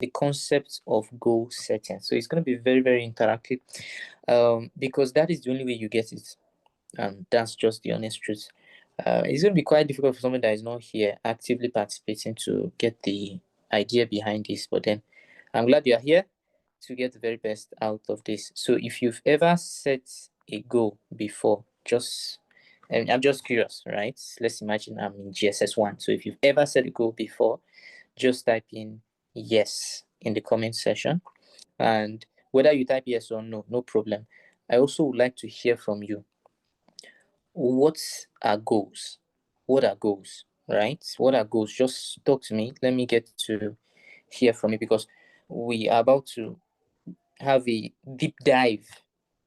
the concept of goal setting. So it's going to be very, very interactive, because that is the only way you get it. And that's just the honest truth. It's going to be quite difficult for someone that is not here actively participating to get the idea behind this. But then I'm glad you're here to get the very best out of this. So if you've ever set a goal before, I'm just curious, right? Let's imagine I'm in GSS1. So if you've ever set a goal before, just type in yes in the comment section. And whether you type yes or no, no problem. I also would like to hear from you. What are goals? What are goals, right? What are goals? Just talk to me. Let me get to hear from you, because we are about to have a deep dive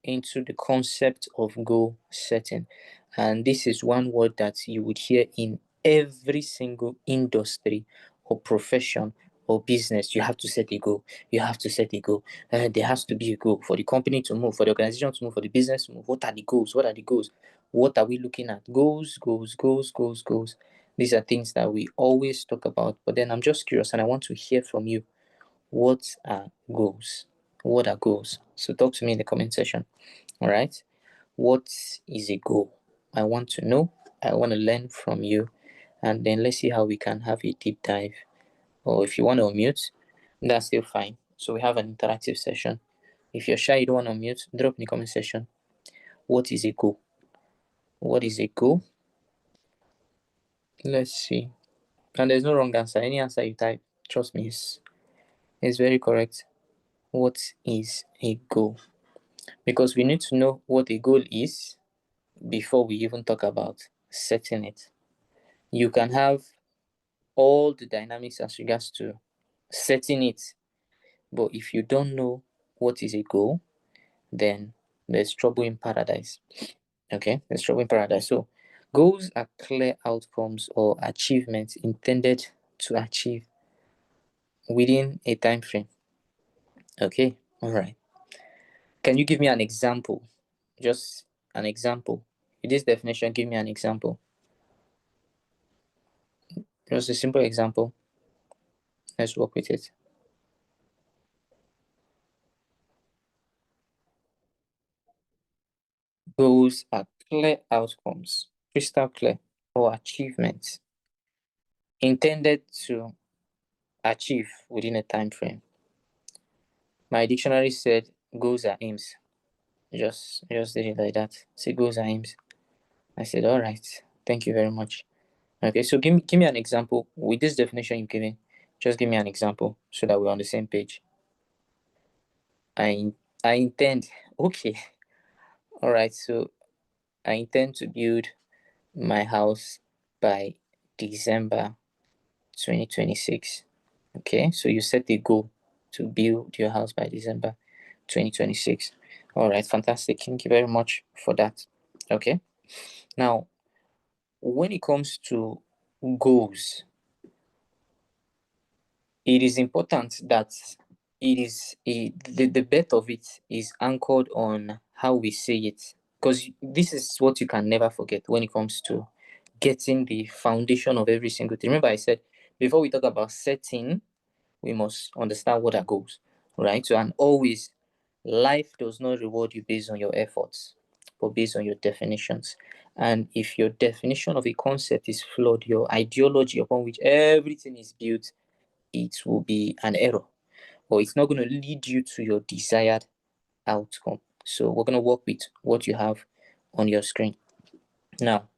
into the concept of goal setting. And this is one word that you would hear in every single industry or profession or business. You have to set a goal. You have to set a goal. There has to be a goal for the company to move, for the organization to move, for the business to move. What are the goals? What are the goals? What are we looking at? Goals, goals, goals, goals, goals. These are things that we always talk about. But then I'm just curious and I want to hear from you. What are goals? What are goals? So talk to me in the comment section. All right. What is a goal? I want to know. I want to learn from you. And then let's see how we can have a deep dive. Or if you want to unmute, that's still fine. So we have an interactive session. If you're shy, you don't want to unmute, drop in the comment section. What is a goal? What is a goal? Let's see. And there's no wrong answer. Any answer you type, trust me, is very correct. What is a goal? Because we need to know what a goal is before we even talk about setting it. You can have all the dynamics as regards to setting it, but if you don't know what is a goal, then there's trouble in paradise. Okay, there's trouble in paradise. So goals are clear outcomes or achievements intended to achieve within a time frame. Okay, all right. Can you give me an example? Just an example. With this definition, give me an example. Just a simple example. Let's work with it. Goals are clear outcomes, crystal clear, or achievements intended to achieve within a time frame. My dictionary said goals are aims. Just did it like that. Say goals are aims. I said, all right, thank you very much. Okay, so give me an example with this definition you've given. Just give me an example so that we're on the same page. I intend. Okay. All right. So I intend to build my house by December 2026. Okay. So you set the goal to build your house by December 2026. All right. Fantastic. Thank you very much for that. Okay. Now, when it comes to goals, it is important that the bet of it is anchored on how we say it, because this is what you can never forget when it comes to getting the foundation of every single thing. Remember I said before we talk about setting, we must understand what are goals, right? So, and always, life does not reward you based on your efforts but based on your definitions. And if your definition of a concept is flawed, your ideology upon which everything is built, it will be an error, or it's not going to lead you to your desired outcome. So we're going to work with what you have on your screen. Now,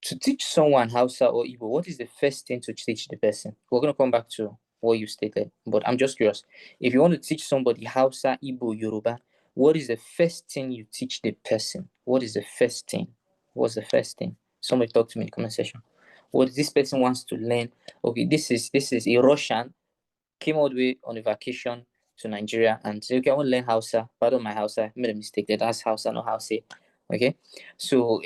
to teach someone Hausa or Igbo, what is the first thing to teach the person? We're going to come back to what you stated, but I'm just curious. If you want to teach somebody Hausa, Igbo, Yoruba, what is the first thing you teach the person? What is the first thing? What's the first thing? Somebody talk to me in the comment section. What this person wants to learn? Okay, this is a Russian, came all the way on a vacation to Nigeria and said, okay, I want to learn Hausa. Pardon my Hausa, I made a mistake. That's Hausa, not Hausa. Okay, so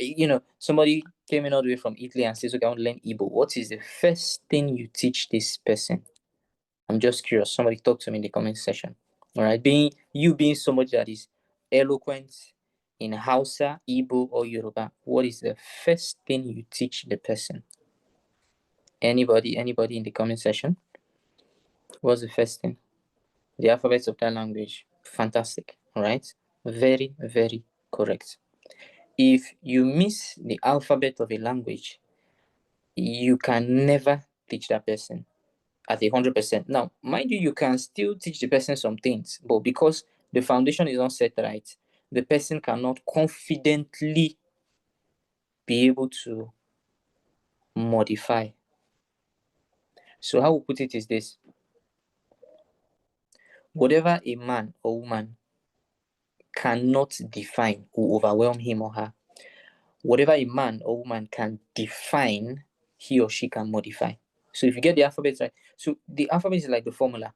somebody came in all the way from Italy and says, okay, I want to learn Igbo. What is the first thing you teach this person? I'm just curious. Somebody talk to me in the comment section. All right, being somebody that is eloquent in Hausa, Igbo, or Yoruba, what is the first thing you teach the person? Anybody in the comment section? What's the first thing? The alphabet of that language. Fantastic. All right. Very, very correct. If you miss the alphabet of a language, you can never teach that person at 100%. Now, mind you, you can still teach the person some things, but because the foundation is not set right, the person cannot confidently be able to modify. So how we put it is this: whatever a man or woman cannot define will overwhelm him or her. Whatever a man or woman can define, he or she can modify. So if you get the alphabet right, so the alphabet is like the formula.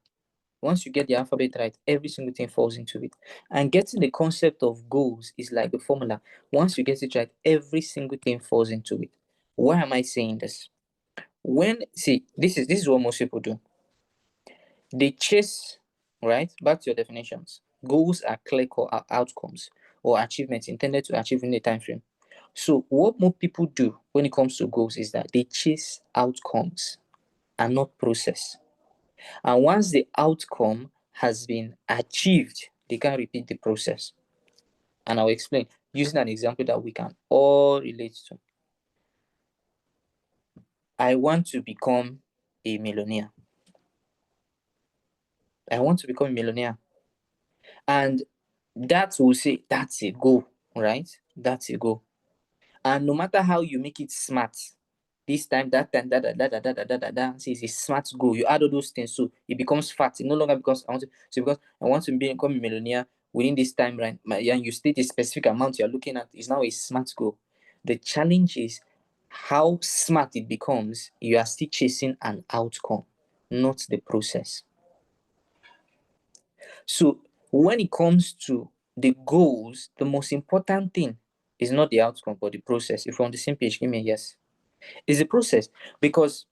Once you get the alphabet right, every single thing falls into it. And getting the concept of goals is like the formula. Once you get it right, every single thing falls into it. Why am I saying this? This is what most people do. They chase, right? Back to your definitions. Goals are clear outcomes or achievements intended to achieve in a time frame. So what more people do when it comes to goals is that they chase outcomes and not process. And once the outcome has been achieved, they can repeat the process. And I'll explain using an example that we can all relate to. I want to become a millionaire. I want to become a millionaire. And that will say that's a goal, right? That's a goal. And no matter how you make it smart, this time, that time, see, it's a smart goal. You add all those things, so it becomes fat. It no longer becomes because I want to become a millionaire within this time, right? And you state a specific amount you're looking at is now a smart goal. The challenge is how smart it becomes. You are still chasing an outcome, not the process. So when it comes to the goals, the most important thing is not the outcome, but the process. If we're on the same page, give me a yes. It's the process, because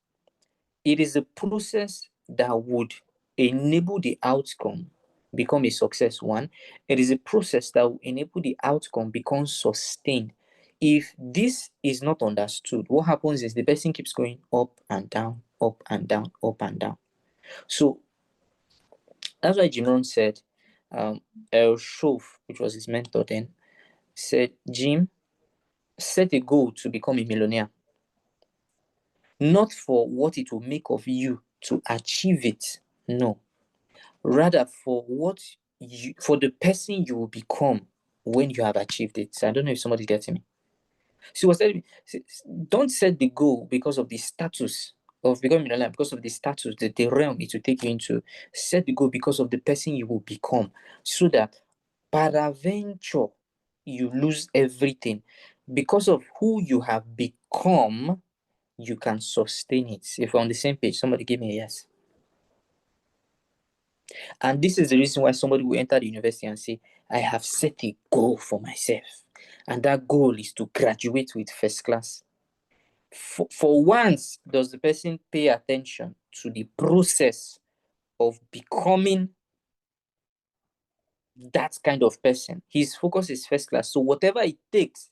it is a process that would enable the outcome become a success one. It is a process that will enable the outcome become sustained. If this is not understood, what happens is the person keeps going up and down, up and down, up and down. So that's why Jim Rohn said, El Shove, which was his mentor then, said, Jim, set a goal to become a millionaire, not for what it will make of you to achieve it. No, rather for for the person you will become when you have achieved it. So I don't know if somebody's getting me. She was telling me, don't set the goal because of the status of becoming millionaire, because of the status, the realm it will take you into. Set the goal because of the person you will become, so that peradventure you lose everything. Because of who you have become, you can sustain it. If we're on the same page, somebody give me a yes. And this is the reason why somebody will enter the university and say, I have set a goal for myself. And that goal is to graduate with first class. For once, does the person pay attention to the process of becoming that kind of person? His focus is first class. So whatever it takes,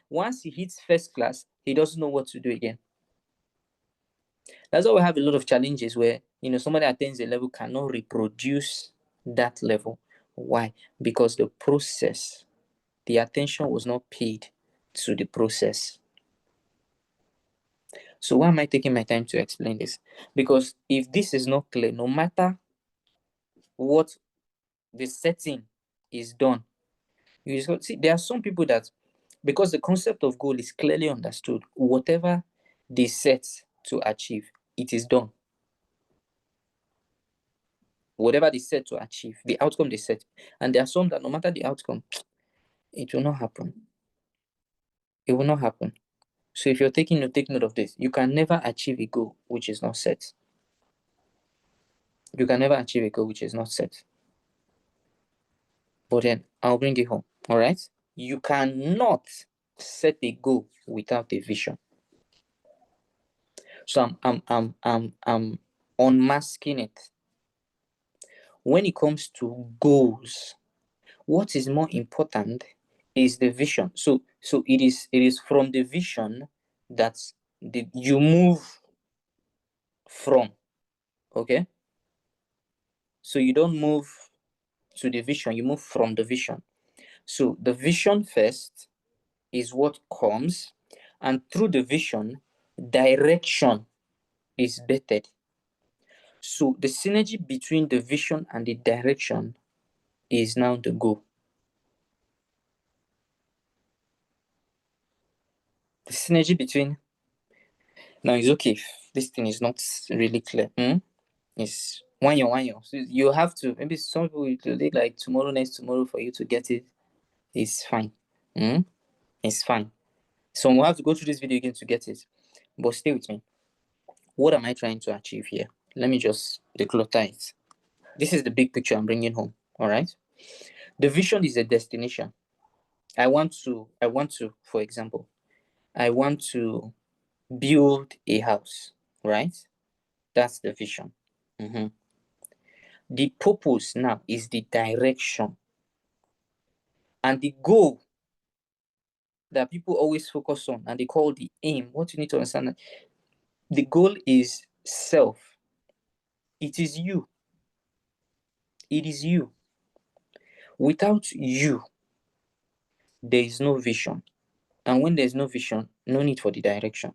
once he hits first class, he doesn't know what to do again. That's why we have a lot of challenges where, somebody attains a level cannot reproduce that level. Why? Because the process, the attention was not paid to the process. So why am I taking my time to explain this? Because if this is not clear, no matter what the setting is done, you see, there are some people that, because the concept of goal is clearly understood, whatever they set to achieve, it is done. Whatever they set to achieve, the outcome they set. And there are some that no matter the outcome, it will not happen. It will not happen. So if you're take note of this. You can never achieve a goal which is not set. You can never achieve a goal which is not set. But then I'll bring it home. All right. You cannot set a goal without a vision. So I'm unmasking it. When it comes to goals, what is more important is the vision. So it is from the vision that you move from. Okay, so you don't move to the vision, you move from the vision. So the vision first is what comes, and through the vision, direction is bettered. So the synergy between the vision and the direction is now the goal. The synergy between, now it's okay if this thing is not really clear. It's 1 year, 1 year. So you have to, maybe some people will take like tomorrow, next tomorrow for you to get it. It's fine. It's fine. So we'll have to go through this video again to get it. But stay with me. What am I trying to achieve here? Let me just declutter it. This is the big picture I'm bringing home. All right. The vision is a destination. I want to, for example, I want to build a house, right? That's the vision. The purpose now is the direction. And the goal that people always focus on and they call the aim, what you need to understand, the goal is self. It is you. It is you. Without you, there is no vision. And when there's no vision, no need for the direction.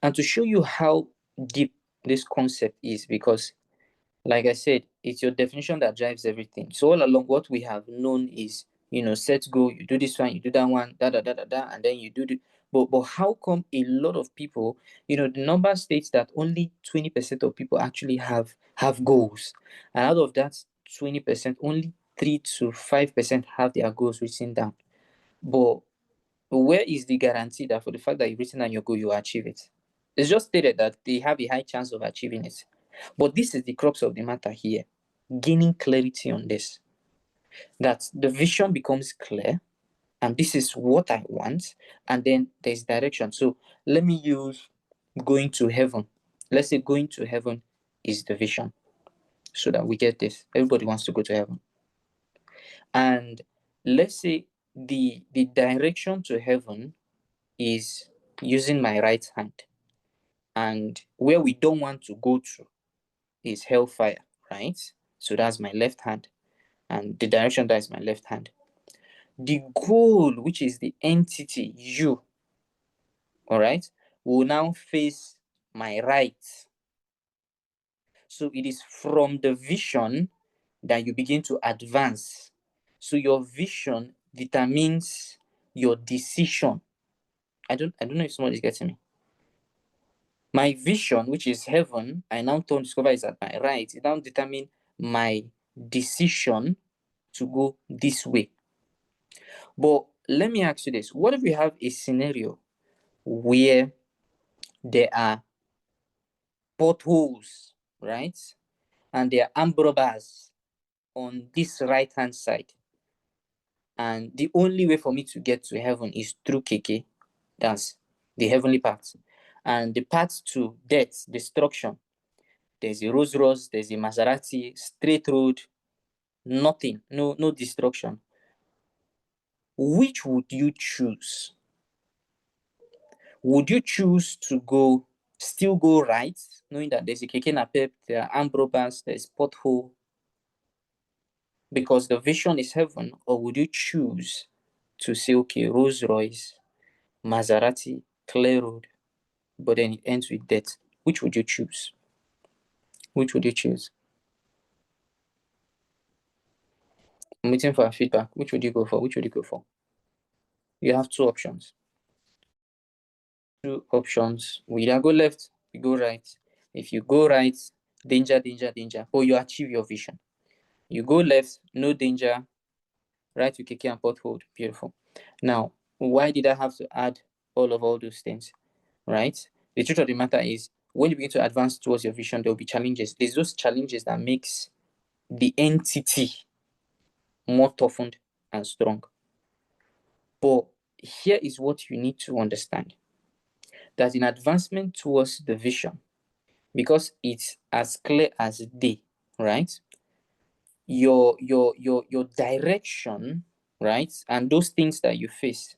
And to show you how deep this concept is, because like I said, it's your definition that drives everything. So all along, what we have known is, set goal, you do this one, you do that one, and then you do the. But how come a lot of people, the number states that only 20% of people actually have goals, and out of that 20%, only 3 to 5% have their goals written down. But where is the guarantee that for the fact that you've written down your goal, you achieve it? It's just stated that they have a high chance of achieving it. But this is the crux of the matter here. Gaining clarity on this. That the vision becomes clear, and this is what I want, and then there's direction. So let me use going to heaven. Let's say going to heaven is the vision, so that we get this. Everybody wants to go to heaven. And let's say the direction to heaven is using my right hand. And where we don't want to go to is hellfire, right? So that's my left hand. And the direction, that is my left hand. The goal, which is the entity, you, all right, will now face my right. So it is from the vision that you begin to advance. So your vision determines your decision. I don't know if someone is getting me. My vision, which is heaven, I now turn discover is at my right. It now determines my decision to go this way. But let me ask you this. What if we have a scenario where there are potholes, right? And there are armed robbers on this right-hand side. And the only way for me to get to heaven is through KK. That's the heavenly path. And the path to death, destruction, there's a Rolls Royce, there's a Maserati, straight road, nothing, no destruction. Which would you choose? Would you choose to still go right, knowing that there's a keke napep, there are armed robbers, there's pothole, because the vision is heaven? Or would you choose to say, okay, Rolls Royce, Maserati, clear road, but then it ends with death? Which would you choose? Which would you choose? I'm waiting for feedback. Which would you go for? Which would you go for? You have two options. We either go left, we go right. If you go right, danger, danger, danger, or you achieve your vision. You go left, no danger, right to keke and pothole, beautiful. Now, why did I have to add all those things, right? The truth of the matter is, when you begin to advance towards your vision, there will be challenges. There's those challenges that makes the entity more toughened and strong. But here is what you need to understand. That in advancement towards the vision, because it's as clear as day, right? Your direction, right? And those things that you face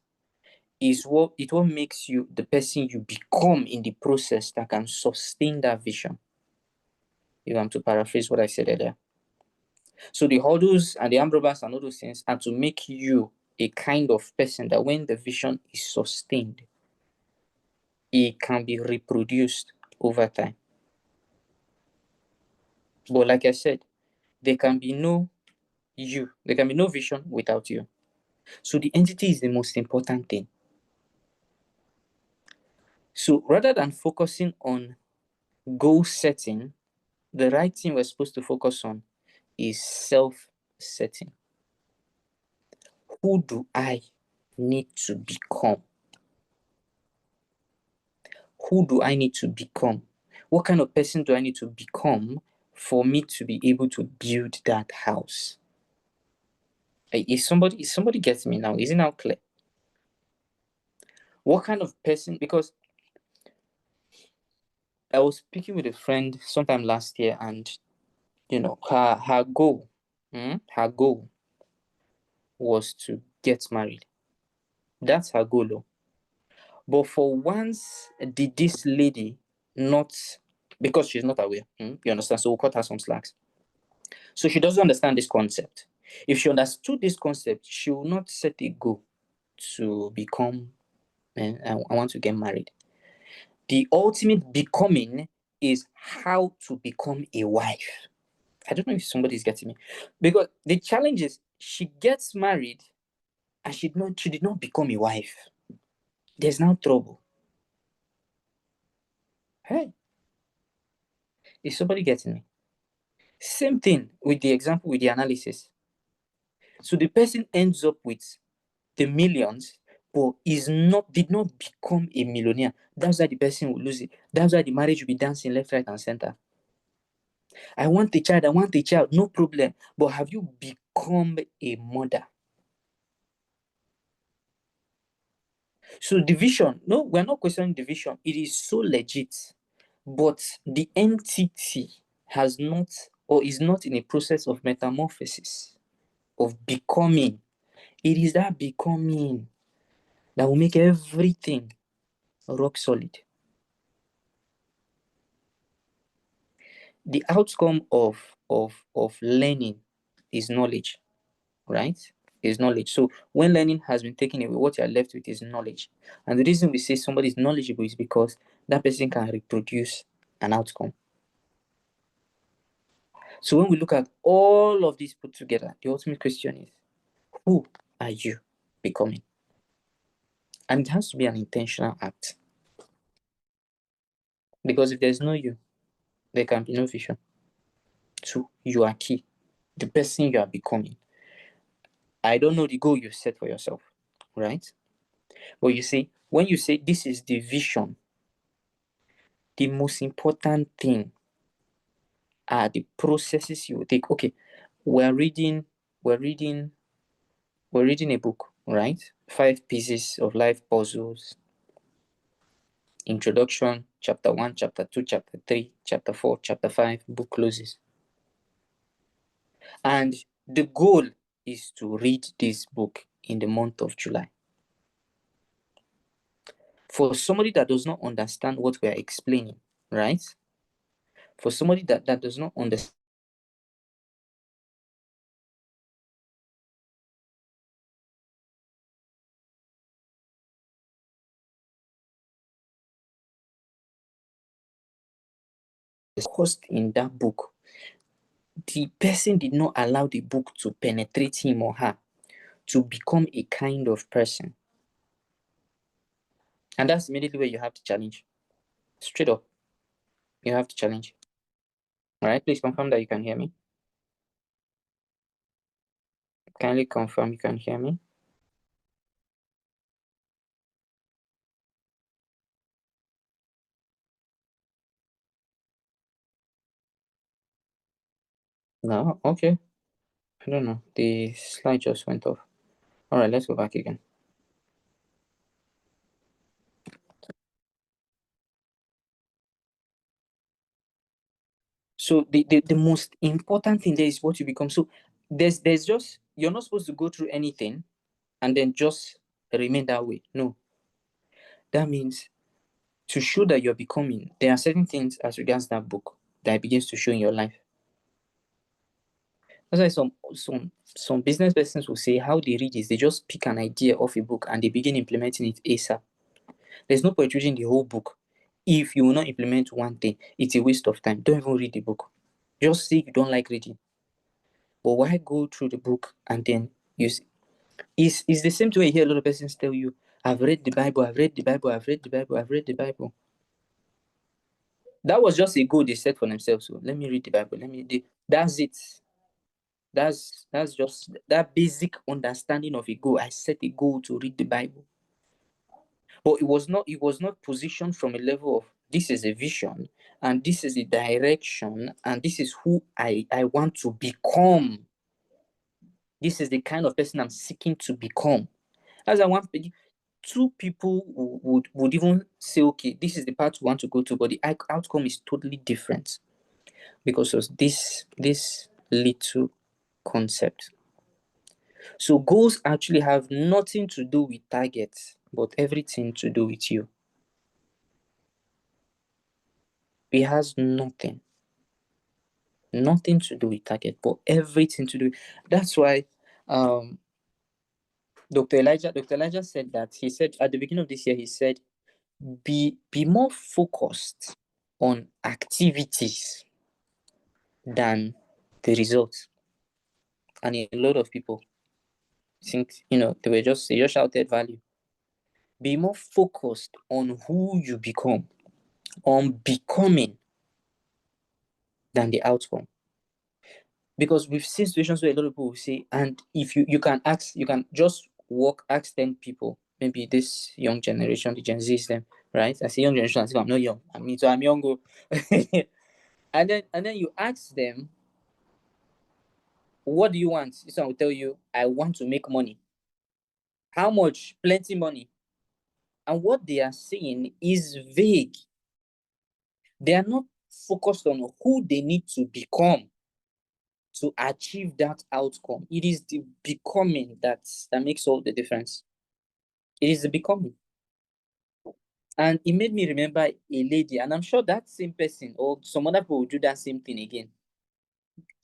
is what makes you the person you become in the process that can sustain that vision. If I'm to paraphrase what I said earlier. So the hurdles and the arm robbers and all those things are to make you a kind of person that when the vision is sustained, it can be reproduced over time. But like I said, there can be no vision without you. So the entity is the most important thing. So rather than focusing on goal setting, the right thing we're supposed to focus on is self-setting. Who do I need to become? Who do I need to become? What kind of person do I need to become for me to be able to build that house? Is somebody gets me now? Is it now clear? What kind of person? Because I was speaking with a friend sometime last year, and her goal, her goal was to get married. That's her goal. Oh. But for once, did this lady not, because she's not aware, you understand? So we'll cut her some slacks. So she doesn't understand this concept. If she understood this concept, she will not set a goal to become, I want to get married. The ultimate becoming is how to become a wife. I don't know if somebody's getting me. Because the challenge is she gets married and she did not become a wife. There's now trouble. Hey, is somebody getting me? Same thing with the example with the analysis. So the person ends up with the millions, but did not become a millionaire. That's why the person will lose it. That's why the marriage will be dancing left, right, and center. I want a child, no problem. But have you become a mother? So division, no, we're not questioning division. It is so legit. But the entity has not or is not in a process of metamorphosis, of becoming. It is that becoming that will make everything rock solid. The outcome of learning is knowledge, right? Is knowledge. So when learning has been taken away, what you are left with is knowledge. And the reason we say somebody is knowledgeable is because that person can reproduce an outcome. So when we look at all of these put together, the ultimate question is, who are you becoming? And it has to be an intentional act. Because if there's no you, there can be no vision. So you are key. The person you are becoming. I don't know the goal you set for yourself, right? But you see, when you say this is the vision, the most important thing are the processes you will take. Okay, we're reading a book, right? 5 pieces of life puzzles. Introduction, chapter 1, chapter 2, chapter 3, chapter 4, chapter 5, book closes. And the goal is to read this book in the month of July. For somebody that does not understand what we are explaining, right? For somebody that does not understand the cost in that book, the person did not allow the book to penetrate him or her to become a kind of person. And that's immediately where you have to challenge. Straight up, you have to challenge. All right, please confirm that you can hear me. Kindly confirm you can hear me. No, okay. I don't know. The slide just went off. All right, let's go back again. So the most important thing there is what you become. So there's just, you're not supposed to go through anything and then just remain that way. No. That means to show that you're becoming, there are certain things as regards that book that it begins to show in your life. That's why some business persons will say how they read is they just pick an idea off a book and they begin implementing it ASAP. There's no point reading the whole book. If you will not implement one thing, it's a waste of time. Don't even read the book. Just say you don't like reading. But why go through the book and then you see? It's the same way you hear a lot of persons tell you, I've read the Bible, I've read the Bible, I've read the Bible, I've read the Bible. That was just a goal they set for themselves. So let me read the Bible. That's it. That's just that basic understanding of a goal. I set a goal to read the Bible. But it was not positioned from a level of this is a vision and this is a direction and this is who I want to become. This is the kind of person I'm seeking to become. As I want, two people would even say, okay, this is the path we want to go to, but the outcome is totally different because of this little concept. So goals actually have nothing to do with targets, but everything to do with you. It has nothing to do with target, but everything to do. That's why Dr. Elijah said that. He said at the beginning of this year, he said, be more focused on activities than the results. And a lot of people think, they just shouted value. Be more focused on who you become, on becoming, than the outcome. Because we've seen situations where a lot of people will say, and if you can just ask 10 people, maybe this young generation, the Gen Zs, them, right? I say young generation, as if I'm not young. I'm young. and then you ask them, what do you want? This one will tell you, I want to make money. How much? Plenty money. And what they are saying is vague. They are not focused on who they need to become to achieve that outcome. It is the becoming that makes all the difference. It is the becoming. And it made me remember a lady, and I'm sure that same person or some other people will do that same thing again.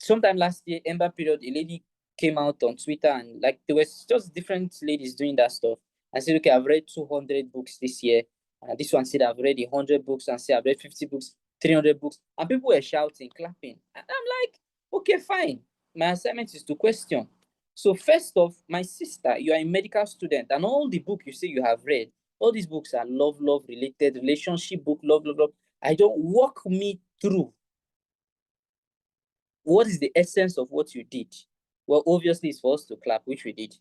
Sometime last year, Ember period, a lady came out on Twitter and there was just different ladies doing that stuff. I said, okay, I've read 200 books this year. And this one said, I've read 100 books, and said, I've read 50 books, 300 books. And people were shouting, clapping. And I'm like, okay, fine. My assignment is to question. So first off, my sister, you are a medical student, and all the book you say you have read, all these books are love related, relationship book, love. I don't walk me through. What is the essence of what you did? Well, obviously, it's for us to clap, which we did.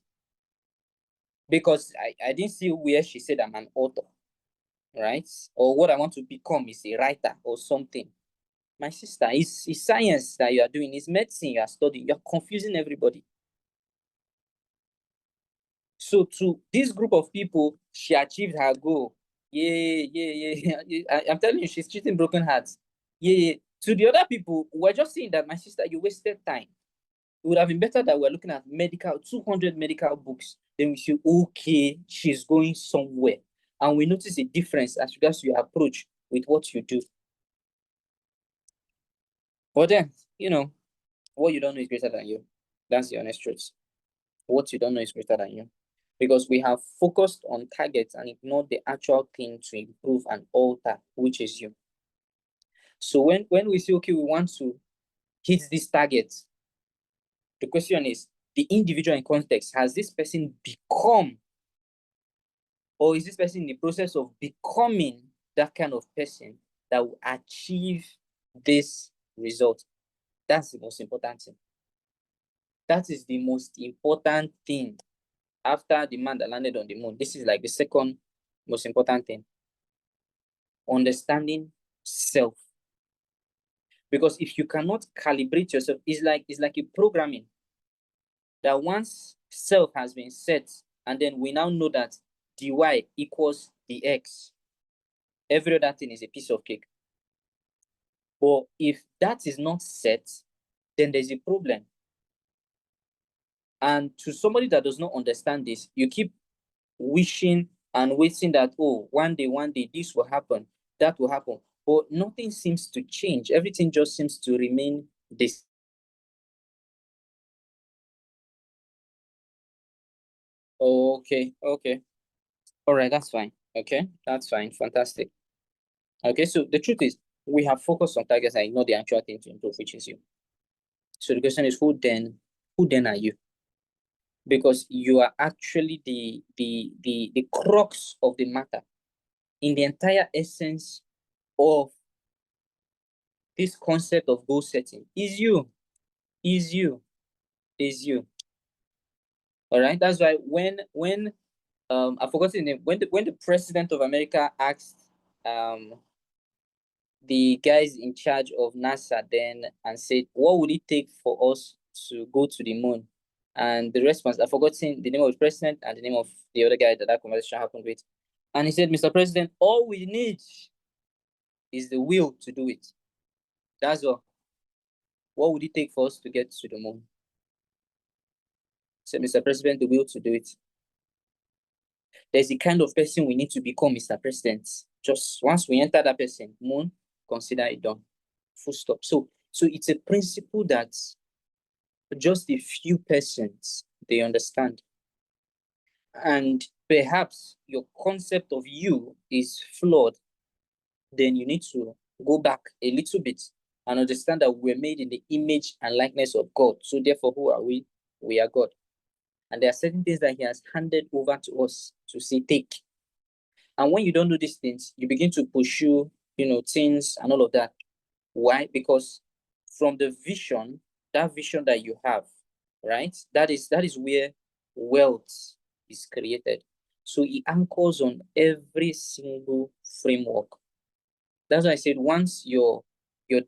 Because I didn't see where she said I'm an author, right? Or what I want to become is a writer or something. My sister, it's science that you are doing. It's medicine you are studying. You're confusing everybody. So to this group of people, she achieved her goal. Yeah. I'm telling you, she's treating broken hearts. Yeah. To the other people, we're just saying that, my sister, you wasted time. It would have been better that we're looking at 200 medical books. Then we say, okay, she's going somewhere. And we notice a difference as regards to your approach with what you do. But then, what you don't know is greater than you. That's the honest truth. What you don't know is greater than you. Because we have focused on targets and ignored the actual thing to improve and alter, which is you. So when we say, okay, we want to hit this target, the question is, the individual in context, has this person become, or is this person in the process of becoming that kind of person that will achieve this result? That's the most important thing. That is the most important thing. After the man that landed on the moon, this is like the second most important thing. Understanding self. Because if you cannot calibrate yourself, it's like a programming that once self has been set, and then we now know that dy equals the x, every other thing is a piece of cake. But if that is not set, then there's a problem. And to somebody that does not understand this, you keep wishing and waiting that, oh, one day this will happen, that will happen. But nothing seems to change. Everything just seems to remain the same. Okay, okay. All right, that's fine. Okay, that's fine. Fantastic. Okay, so the truth is, we have focused on targets and ignore the actual thing to improve, which is you. So the question is, who then are you? Because you are actually the crux of the matter in the entire essence of this concept of goal setting. Is you, is you, is you. All right. That's why when I forgot the name, when the president of America asked um the guys in charge of NASA then and said, what would it take for us to go to the moon? And the response, I've forgotten the name of the president and the name of the other guy that conversation happened with. And he said, Mr. President, all we need is the will to do it. That's all. What would it take for us to get to the moon? Said, Mr. President, the will to do it. There's the kind of person we need to become, Mr. President. Just once we enter that person, moon, consider it done. Full stop. So it's a principle that just a few persons they understand. And perhaps your concept of you is flawed, then you need to go back a little bit and understand that we're made in the image and likeness of God. So therefore, who are we? We are God. And there are certain things that he has handed over to us to say, take. And when you don't do these things, you begin to pursue, things and all of that. Why? Because from the vision, that vision that you have, right? That is where wealth is created. So it anchors on every single framework. That's why I said once your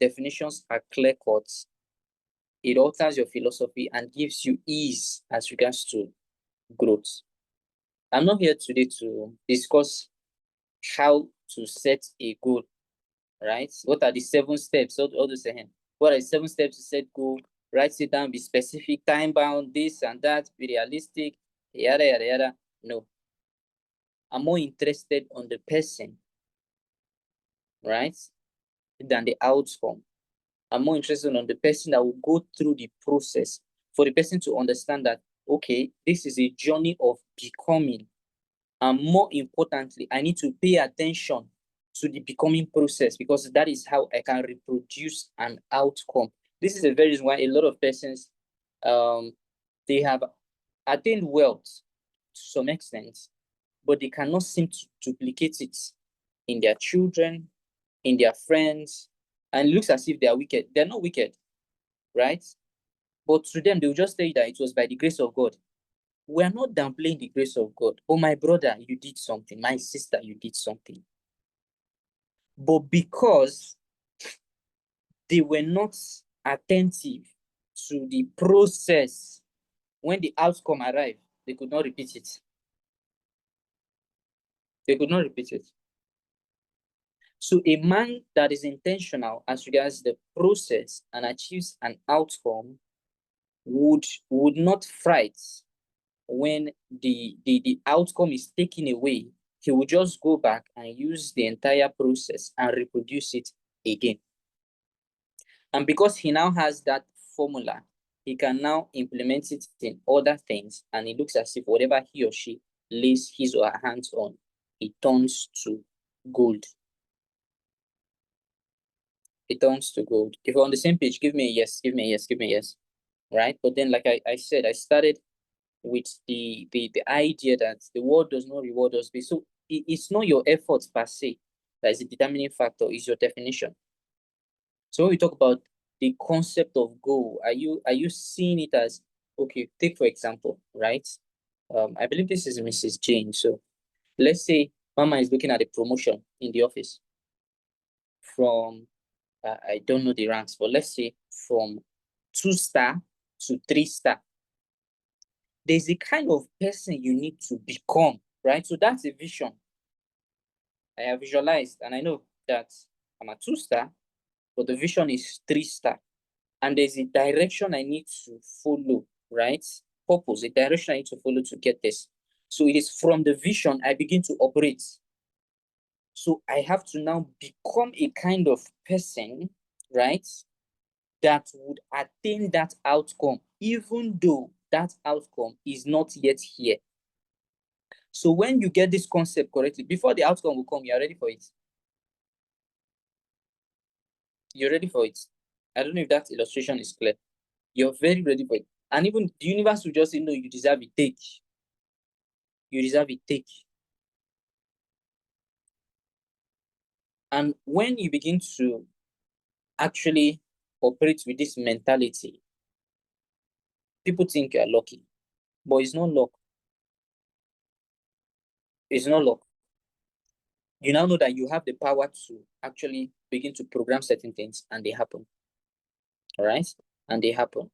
definitions are clear cut, it alters your philosophy and gives you ease as regards to growth. I'm not here today to discuss how to set a goal, right? What are the 7 steps? All the saying. What are the 7 steps to set goal? Write it down, be specific, time bound, this and that, be realistic, yada yada yada. No. I'm more interested on the person, right? Than the outcome. I'm more interested on the person that will go through the process for the person to understand that, okay, this is a journey of becoming. And more importantly, I need to pay attention to the becoming process because that is how I can reproduce an outcome. This is the very reason why a lot of persons, they have attained wealth to some extent, but they cannot seem to duplicate it in their children, in their friends, and it looks as if they are wicked. They're not wicked, right? But to them, they'll just tell you that it was by the grace of God. We are not downplaying the grace of God. Oh, my brother, you did something. My sister, you did something. But because they were not attentive to the process, when the outcome arrived, they could not repeat it. They could not repeat it. So a man that is intentional as regards the process and achieves an outcome would not fright when the outcome is taken away. He will just go back and use the entire process and reproduce it again. And because he now has that formula, he can now implement it in other things, and it looks as if whatever he or she lays his or her hands on, it turns to gold. It turns to gold. If you're on the same page, give me a yes, give me a yes, give me a yes. Right? But then, like I said, I started with the idea that the world does not reward us. So it's not your efforts per se that is a determining factor, it's your definition. So when we talk about the concept of goal, are you seeing it as, okay, take for example, right? I believe this is Mrs. Jane. So let's say Mama is looking at a promotion in the office from I don't know the ranks, but let's say from 2 star to 3 star. There's a kind of person you need to become, right? So that's a vision. I have visualized and I know that I'm a 2 star, but the vision is 3 star. And there's a direction I need to follow, right? Purpose, a direction I need to follow to get this. So it is from the vision I begin to operate. So I have to now become a kind of person, right, that would attain that outcome, even though that outcome is not yet here. So when you get this concept correctly, before the outcome will come, you're ready for it. You're ready for it. I don't know if that illustration is clear. You're very ready for it. And even the universe will just say, no, you deserve it, take. You deserve it, take. And when you begin to actually operate with this mentality, people think you're lucky, but it's not luck. It's not luck. You now know that you have the power to actually begin to program certain things and they happen. All right? And they happen.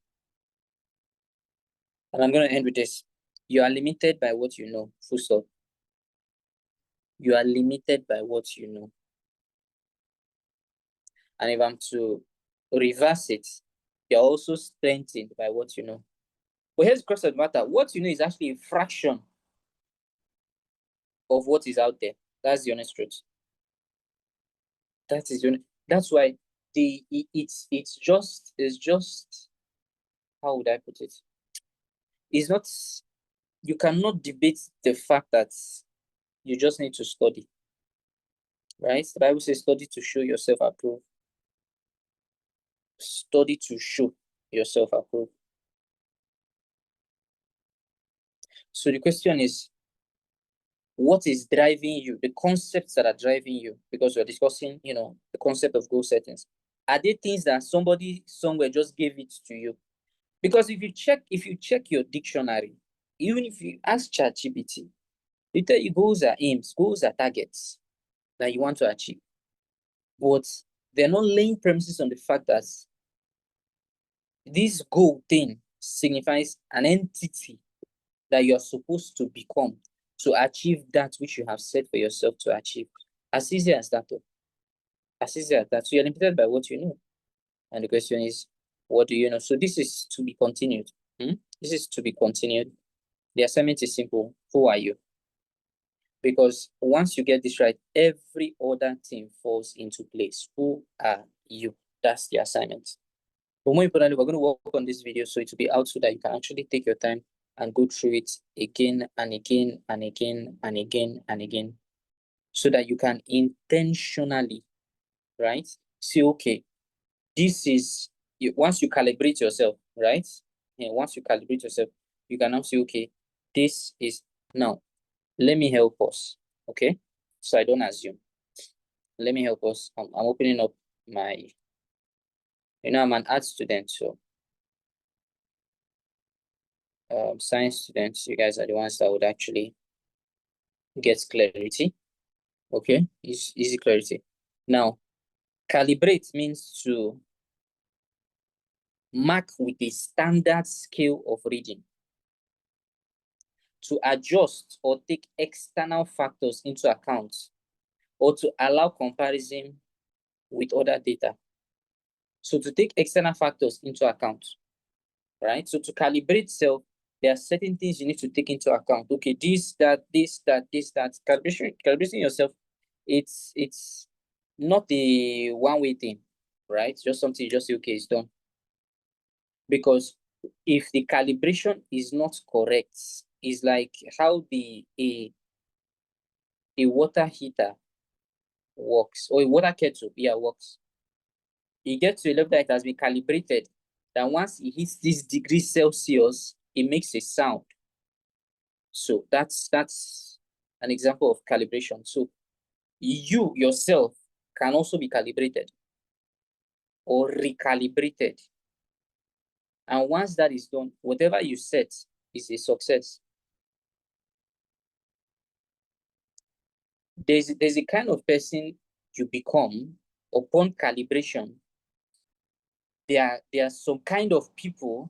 And I'm going to end with this. You are limited by what you know. Full stop. You are limited by what you know. And if I'm to reverse it, you're also strengthened by what you know. But here's the crux of the matter. What you know is actually a fraction of what is out there. That's the honest truth. That is the that's why it's just how would I put it? It's not, you cannot debate the fact that you just need to study. Right? The Bible says study to show yourself approved. Study to show yourself approved. So the question is, what is driving you? The concepts that are driving you, because we're discussing, the concept of goal settings. Are they things that somebody somewhere just gave it to you? Because if you check your dictionary, even if you ask ChatGPT, they tell you goals are aims, goals are targets that you want to achieve. But they're not laying premises on the fact that this goal thing signifies an entity that you're supposed to become to achieve that which you have set for yourself to achieve. As easy as that. As easy as that. So you're limited by what you know. And the question is, what do you know? So this is to be continued. This is to be continued. The assignment is simple. Who are you? Because once you get this right, every other thing falls into place. Who are you? That's the assignment. But more importantly, we're going to work on this video so it will be out so that you can actually take your time and go through it again and again and again and again and again, so that you can intentionally, right, say, okay, this is, once you calibrate yourself, right? And once you calibrate yourself, you can now say, okay, this is, now, let me help us, okay? So I don't assume. Let me help us. I'm opening up my, I'm an art student, so science students, you guys are the ones that would actually get clarity. Okay, easy clarity. Now, calibrate means to mark with a standard scale of reading, to adjust or take external factors into account, or to allow comparison with other data. So to take external factors into account, right? So to calibrate self, there are certain things you need to take into account. Okay, this, that, this, that, this, that. Calibrating yourself, it's not a one-way thing, right? Just something you just say, okay, it's done. Because if the calibration is not correct, it's like how a water heater works, or a water kettle, works. You get to a level that it has been calibrated, that once it hits this degree Celsius, it makes a sound. So that's an example of calibration. So you yourself can also be calibrated or recalibrated. And once that is done, whatever you set is a success. There's a kind of person you become upon calibration. There are some kind of people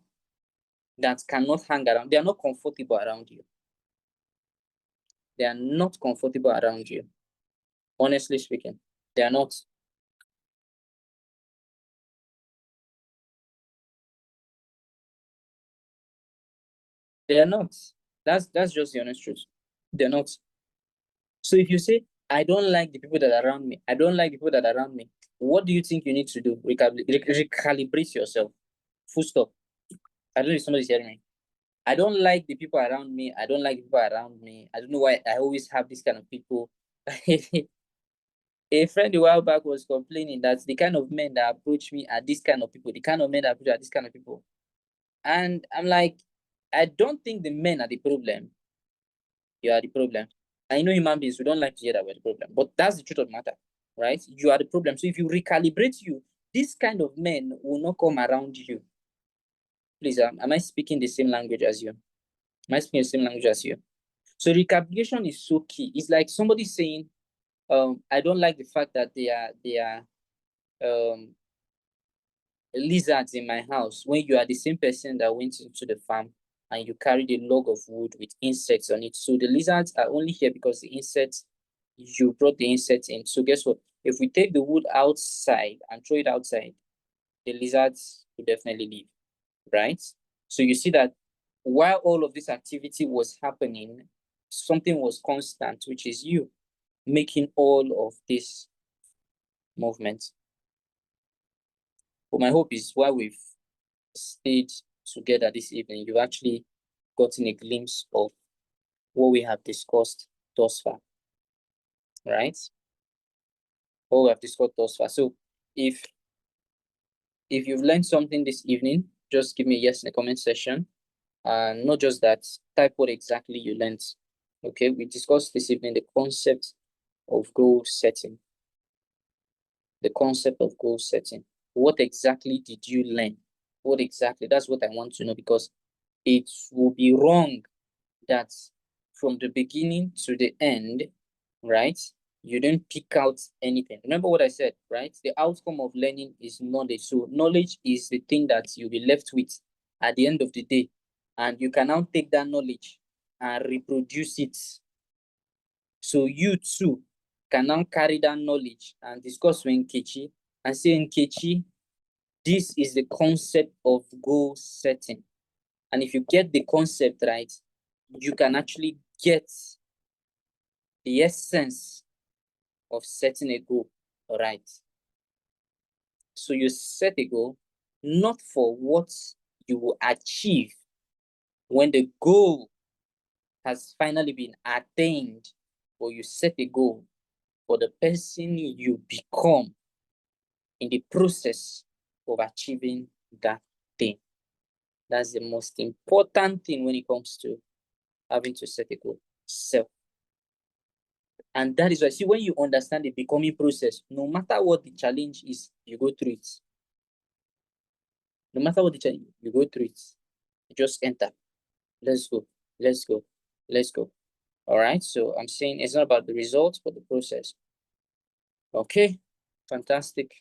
that cannot hang around. They are not comfortable around you. They are not comfortable around you. Honestly speaking, they are not. They are not. That's just the honest truth. They're not. So if you say, I don't like the people that are around me, I don't like the people that are around me, what do you think you need to do? Recalibrate yourself. Full stop. I don't know if somebody's hearing me. I don't like the people around me. I don't like the people around me. I don't know why I always have this kind of people. A friend a while back was complaining that the kind of men that approach me are this kind of people, the kind of men that approach are this kind of people. And I'm like, I don't think the men are the problem. You are the problem. I know human beings, we don't like to hear that we're the problem, but that's the truth of the matter, right? You are the problem. So if you recalibrate you, this kind of men will not come around you. Please, am I speaking the same language as you? Am I speaking the same language as you? So recalibration is so key. It's like somebody saying, I don't like the fact that they are lizards in my house, when you are the same person that went into the farm and you carried a log of wood with insects on it. So the lizards are only here because the insects, you brought the insects in. So guess what? If we take the wood outside and throw it outside, the lizards will definitely leave, right? So you see that while all of this activity was happening, something was constant, which is you making all of this movement. But my hope is while we've stayed together this evening, you've actually gotten a glimpse of what we have discussed thus far, right? What we have discussed thus far. So if you've learned something this evening, just give me a yes in the comment section. And not just that, type what exactly you learned. Okay, we discussed this evening the concept of goal setting. The concept of goal setting. What exactly did you learn? What exactly? That's what I want to know, because it will be wrong that from the beginning to the end, right, you don't pick out anything. Remember what I said, right? The outcome of learning is knowledge. So knowledge is the thing that you'll be left with at the end of the day. And you can now take that knowledge and reproduce it. So you too can now carry that knowledge and discuss with Nkechi and say, Nkechi, this is the concept of goal setting. And if you get the concept right, you can actually get the essence of setting a goal right. So you set a goal not for what you will achieve when the goal has finally been attained, but you set a goal for the person you become in the process of achieving that thing. That's the most important thing when it comes to having to set a goal. Self. And that is why, see, when you understand the becoming process, no matter what the challenge is, you go through it. No matter what the challenge, you go through it. You just enter. Let's go. Let's go. Let's go. All right. So I'm saying it's not about the results, but the process. Okay. Fantastic.